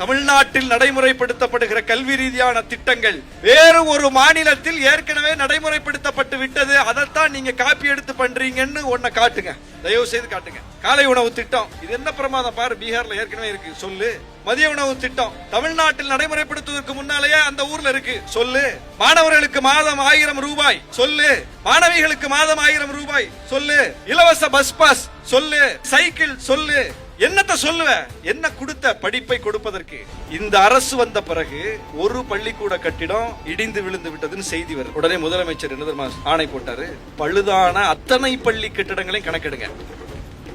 தமிழ்நாட்டில் நடைமுறைப்படுத்தப்படுகிற கல்வி ரீதியான திட்டங்கள் வேறு ஒரு மாநிலத்தில் ஏற்கனவே நடைமுறைப்படுத்தப்பட்டு விட்டது, அதைத்தான் நீங்க காப்பி எடுத்து பண்றீங்கன்னு ஒன்ன காட்டுங்க, தயவு செய்து காட்டுங்க. காலை உணவு திட்டம், இது என்ன பிரமாதம் பாரு, பீகார்ல ஏற்கனவே இருக்கு, சொல்லு. மதிய உணவு திட்டம் தமிழ்நாட்டில் நடைமுறைப்படுத்துவதற்கு முன்னாலேயே அந்த ஊர்ல இருக்கு, சொல்லு. மாணவர்களுக்கு மாதம் 1000 ரூபாய், சொல்லு. மாணவிகளுக்கு மாதம் 1000 ரூபாய், சொல்லு. இலவச பஸ் பாஸ், சொல்லு. சைக்கிள், சொல்லு. என்னத்த சொல்லுவ? என்ன கொடுத்த படிப்பை கொடுப்பதற்கு? இந்த அரசு வந்த பிறகு ஒரு பள்ளிக்கூட கட்டிடம் இடிந்து விழுந்து விட்டதுன்னு செய்தி வருது. உடனே முதலமைச்சர் என்ன ஆணை போட்டாரு, பழுதான அத்தனை பள்ளி கட்டிடங்களையும் கணக்கெடுங்க.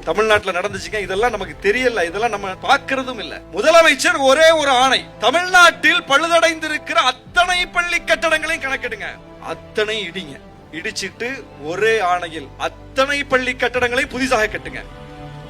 தமிழ்நாட்டில் நடந்துச்சுங்க, இதெல்லாம் நமக்கு தெரியல, இதெல்லாம் நம்ம பார்க்கிறதும் இல்ல. முதலமைச்சர் ஒரே ஒரு ஆணை, தமிழ்நாட்டில் பழுதடைந்திருக்கிற அத்தனை பள்ளி கட்டடங்களையும் கணக்கெடுங்க, அத்தனை இடிங்க. இடிச்சிட்டு ஒரே ஆணையில் அத்தனை பள்ளி கட்டடங்களை புதிதாக கட்டுங்க.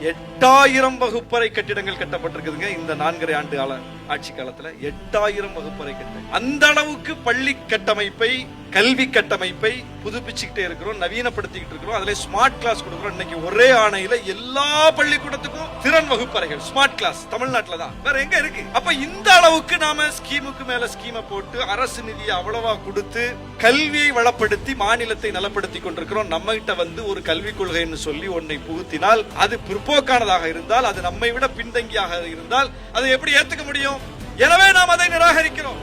8000 வகுப்பறை கட்டிடங்கள் கட்டப்பட்டிருக்குதுங்க இந்த 4.5 ஆண்டு கால ஆட்சி காலத்துல. 8000 வகுப்பறை கட்டிடம். அந்த அளவுக்கு பள்ளி கட்டமைப்பை, கல்வி கட்டமைப்பை புதுப்பிச்சுக்கிட்டே இருக்கிறோம், நவீனப்படுத்திக்கிட்டு இருக்கிறோம். அதுல ஸ்மார்ட் கிளாஸ் கொடுக்கிறோம். இன்னைக்கு ஒரே ஆணையில எல்லா பள்ளிக்கூடத்துக்கும் திறன் வகுப்பறைகள், ஸ்மார்ட் கிளாஸ் தமிழ்நாட்டுல தான், வேற எங்க இருக்கு? அப்ப இந்த அளவுக்கு நாம ஸ்கீமுக்கு மேல ஸ்கீமை போட்டு அரசு நிதியை அவ்வளவா கொடுத்து கல்வியை வளப்படுத்தி மாநிலத்தை நலப்படுத்தி கொண்டிருக்கிறோம். நம்ம கிட்ட வந்து ஒரு கல்விக் கொள்கைன்னு சொல்லி ஒன்னை புகுத்தினால், அது பிற்போக்கானதாக இருந்தால், அது நம்மை விட பின்தங்கியாக இருந்தால் அதை எப்படி ஏத்துக்க முடியும்? எனவே நாம் அதை நிராகரிக்கிறோம்.